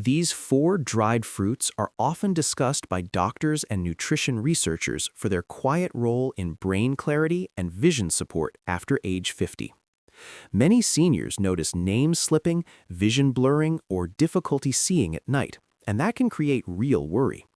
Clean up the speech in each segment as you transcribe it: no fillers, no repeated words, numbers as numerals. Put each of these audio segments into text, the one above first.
These four dried fruits are often discussed by doctors and nutrition researchers for their quiet role in brain clarity and vision support after age 50. Many seniors notice name slipping, vision blurring, or difficulty seeing at night, and that can create real worry.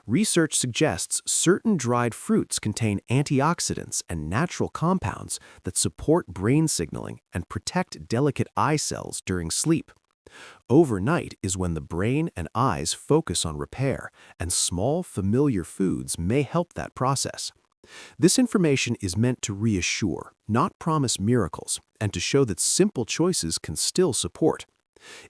Research suggests certain dried fruits contain antioxidants and natural compounds that support brain signaling and protect delicate eye cells during sleep. Overnight is when the brain and eyes focus on repair, and small, familiar foods may help that process. This information is meant to reassure, not promise miracles, and to show that simple choices can still support.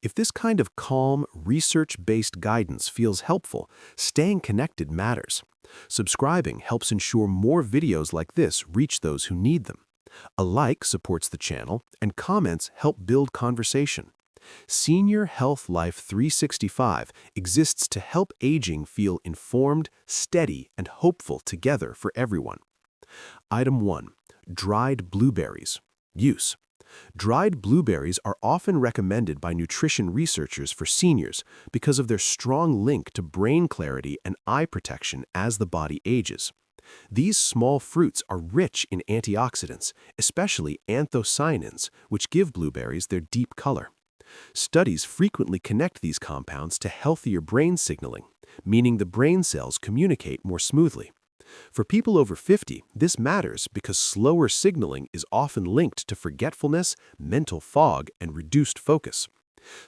If this kind of calm, research-based guidance feels helpful, staying connected matters. Subscribing helps ensure more videos like this reach those who need them. A like supports the channel, and comments help build conversation. Senior Health Life 365 exists to help aging feel informed, steady, and hopeful together for everyone. Item 1. Dried blueberries. Use. Dried blueberries are often recommended by nutrition researchers for seniors because of their strong link to brain clarity and eye protection as the body ages. These small fruits are rich in antioxidants, especially anthocyanins, which give blueberries their deep color. Studies frequently connect these compounds to healthier brain signaling, meaning the brain cells communicate more smoothly. For people over 50, this matters because slower signaling is often linked to forgetfulness, mental fog, and reduced focus.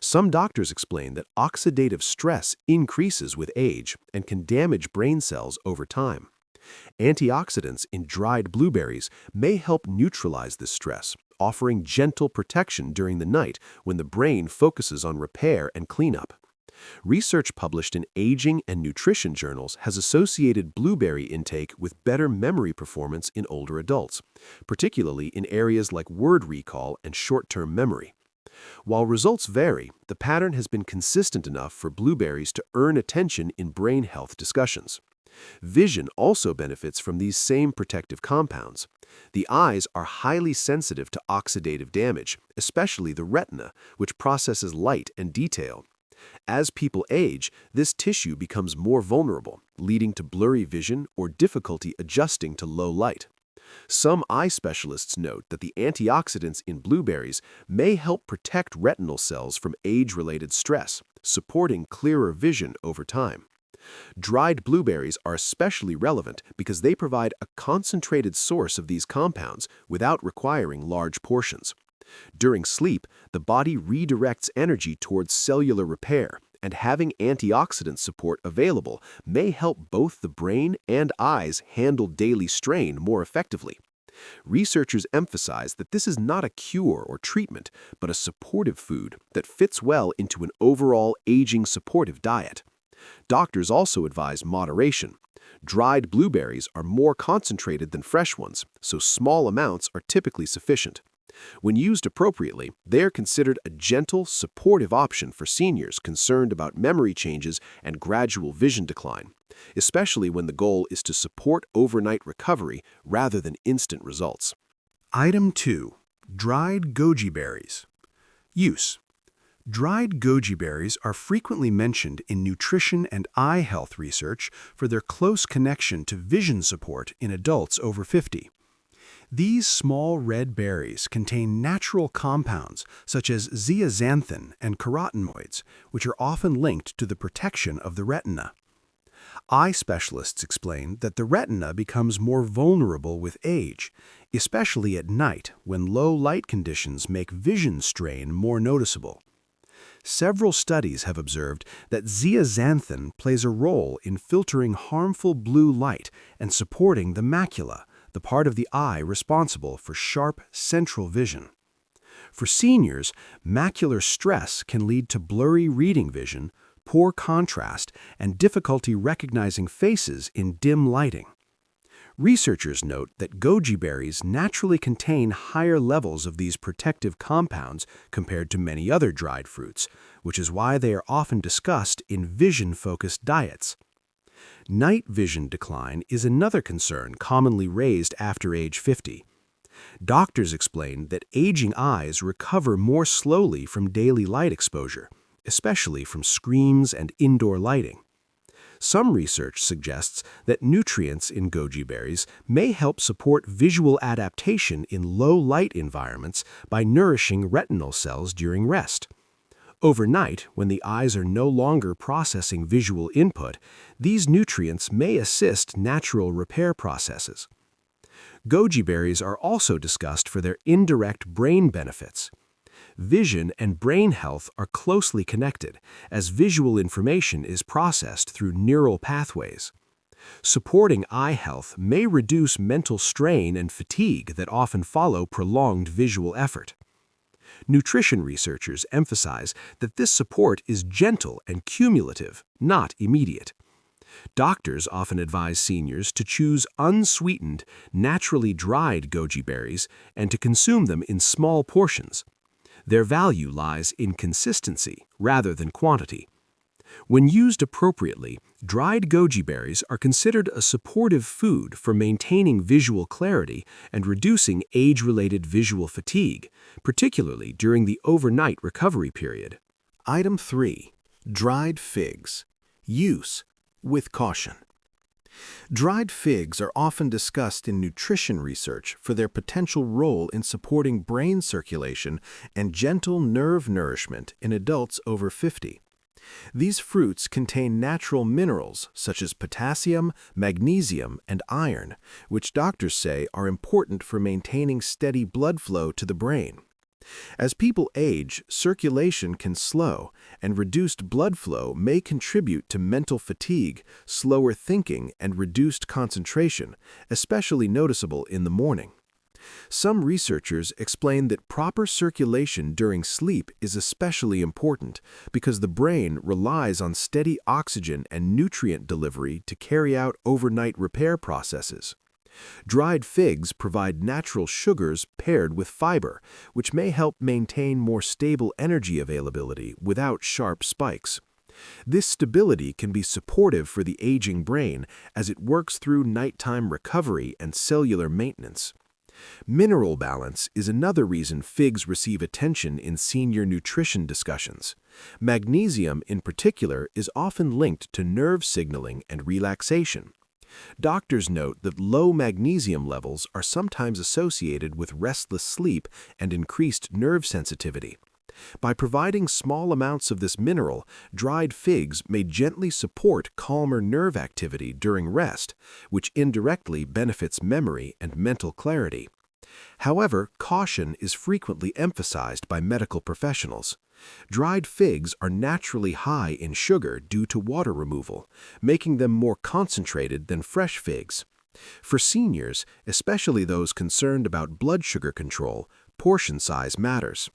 Some doctors explain that oxidative stress increases with age and can damage brain cells over time. Antioxidants in dried blueberries may help neutralize this stress, offering gentle protection during the night when the brain focuses on repair and cleanup. Research published in aging and nutrition journals has associated blueberry intake with better memory performance in older adults, particularly in areas like word recall and short-term memory. While results vary, the pattern has been consistent enough for blueberries to earn attention in brain health discussions. Vision also benefits from these same protective compounds. The eyes are highly sensitive to oxidative damage, especially the retina, which processes light and detail. As people age, this tissue becomes more vulnerable, leading to blurry vision or difficulty adjusting to low light. Some eye specialists note that the antioxidants in blueberries may help protect retinal cells from age-related stress, supporting clearer vision over time. Dried blueberries are especially relevant because they provide a concentrated source of these compounds without requiring large portions. During sleep, the body redirects energy towards cellular repair, and having antioxidant support available may help both the brain and eyes handle daily strain more effectively. Researchers emphasize that this is not a cure or treatment, but a supportive food that fits well into an overall aging supportive diet. Doctors also advise moderation. Dried blueberries are more concentrated than fresh ones, so small amounts are typically sufficient. When used appropriately, they are considered a gentle, supportive option for seniors concerned about memory changes and gradual vision decline, especially when the goal is to support overnight recovery rather than instant results. Item 2. Dried goji berries. Use. Dried goji berries are frequently mentioned in nutrition and eye health research for their close connection to vision support in adults over 50. These small red berries contain natural compounds such as zeaxanthin and carotenoids, which are often linked to the protection of the retina. Eye specialists explain that the retina becomes more vulnerable with age, especially at night when low light conditions make vision strain more noticeable. Several studies have observed that zeaxanthin plays a role in filtering harmful blue light and supporting the macula, the part of the eye responsible for sharp central vision. For seniors, macular stress can lead to blurry reading vision, poor contrast, and difficulty recognizing faces in dim lighting. Researchers note that goji berries naturally contain higher levels of these protective compounds compared to many other dried fruits, which is why they are often discussed in vision-focused diets. Night vision decline is another concern commonly raised after age 50. Doctors explain that aging eyes recover more slowly from daily light exposure, especially from screens and indoor lighting. Some research suggests that nutrients in goji berries may help support visual adaptation in low-light environments by nourishing retinal cells during rest. Overnight, when the eyes are no longer processing visual input, these nutrients may assist natural repair processes. Goji berries are also discussed for their indirect brain benefits. Vision and brain health are closely connected, as visual information is processed through neural pathways. Supporting eye health may reduce mental strain and fatigue that often follow prolonged visual effort. Nutrition researchers emphasize that this support is gentle and cumulative, not immediate. Doctors often advise seniors to choose unsweetened, naturally dried goji berries and to consume them in small portions. Their value lies in consistency rather than quantity. When used appropriately, dried goji berries are considered a supportive food for maintaining visual clarity and reducing age-related visual fatigue, particularly during the overnight recovery period. Item 3. Dried figs. Use with caution. Dried figs are often discussed in nutrition research for their potential role in supporting brain circulation and gentle nerve nourishment in adults over 50. These fruits contain natural minerals such as potassium, magnesium, and iron, which doctors say are important for maintaining steady blood flow to the brain. As people age, circulation can slow, and reduced blood flow may contribute to mental fatigue, slower thinking, and reduced concentration, especially noticeable in the morning. Some researchers explain that proper circulation during sleep is especially important because the brain relies on steady oxygen and nutrient delivery to carry out overnight repair processes. Dried figs provide natural sugars paired with fiber, which may help maintain more stable energy availability without sharp spikes. This stability can be supportive for the aging brain as it works through nighttime recovery and cellular maintenance. Mineral balance is another reason figs receive attention in senior nutrition discussions. Magnesium, in particular, is often linked to nerve signaling and relaxation. Doctors note that low magnesium levels are sometimes associated with restless sleep and increased nerve sensitivity. By providing small amounts of this mineral, dried figs may gently support calmer nerve activity during rest, which indirectly benefits memory and mental clarity. However, caution is frequently emphasized by medical professionals. Dried figs are naturally high in sugar due to water removal, making them more concentrated than fresh figs. For seniors, especially those concerned about blood sugar control, portion size matters.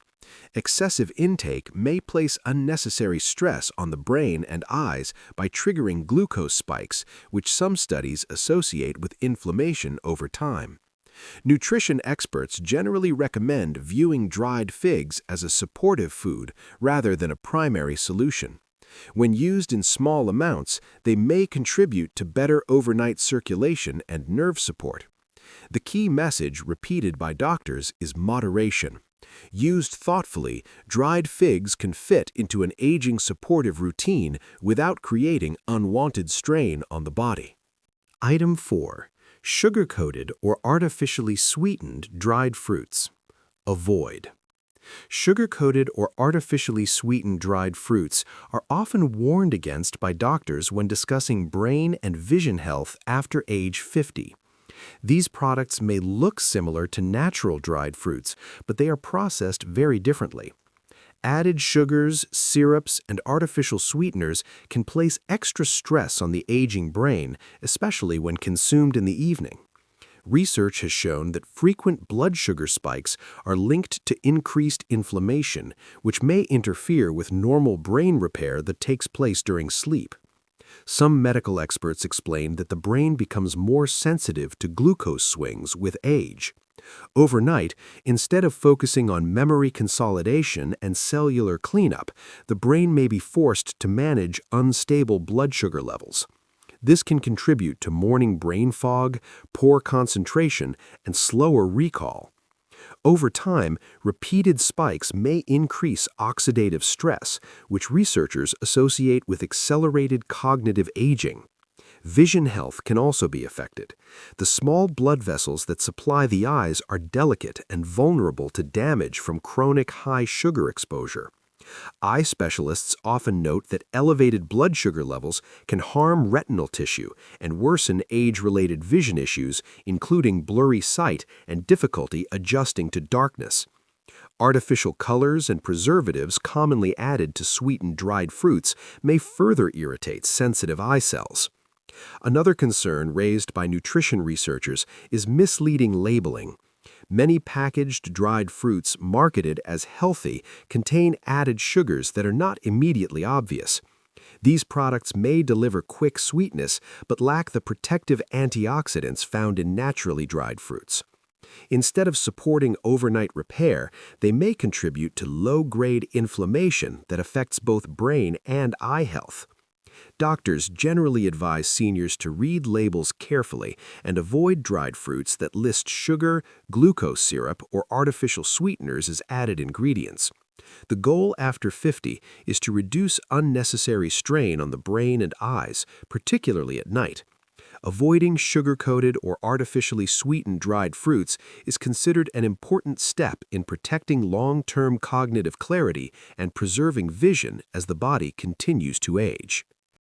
Excessive intake may place unnecessary stress on the brain and eyes by triggering glucose spikes, which some studies associate with inflammation over time. Nutrition experts generally recommend viewing dried figs as a supportive food rather than a primary solution. When used in small amounts, they may contribute to better overnight circulation and nerve support. The key message repeated by doctors is moderation. Used thoughtfully, dried figs can fit into an aging supportive routine without creating unwanted strain on the body. Item 4. Sugar-coated or artificially sweetened dried fruits. Avoid. Sugar-coated or artificially sweetened dried fruits are often warned against by doctors when discussing brain and vision health after age 50. These products may look similar to natural dried fruits, but they are processed very differently. Added sugars, syrups, and artificial sweeteners can place extra stress on the aging brain, especially when consumed in the evening. Research has shown that frequent blood sugar spikes are linked to increased inflammation, which may interfere with normal brain repair that takes place during sleep. Some medical experts explain that the brain becomes more sensitive to glucose swings with age. Overnight, instead of focusing on memory consolidation and cellular cleanup, the brain may be forced to manage unstable blood sugar levels. This can contribute to morning brain fog, poor concentration, and slower recall. Over time, repeated spikes may increase oxidative stress, which researchers associate with accelerated cognitive aging. Vision health can also be affected. The small blood vessels that supply the eyes are delicate and vulnerable to damage from chronic high sugar exposure. Eye specialists often note that elevated blood sugar levels can harm retinal tissue and worsen age-related vision issues, including blurry sight and difficulty adjusting to darkness. Artificial colors and preservatives commonly added to sweeten dried fruits may further irritate sensitive eye cells. Another concern raised by nutrition researchers is misleading labeling. Many packaged dried fruits marketed as healthy contain added sugars that are not immediately obvious. These products may deliver quick sweetness but lack the protective antioxidants found in naturally dried fruits. Instead of supporting overnight repair, they may contribute to low-grade inflammation that affects both brain and eye health. Doctors generally advise seniors to read labels carefully and avoid dried fruits that list sugar, glucose syrup, or artificial sweeteners as added ingredients. The goal after 50 is to reduce unnecessary strain on the brain and eyes, particularly at night. Avoiding sugar-coated or artificially sweetened dried fruits is considered an important step in protecting long-term cognitive clarity and preserving vision as the body continues to age.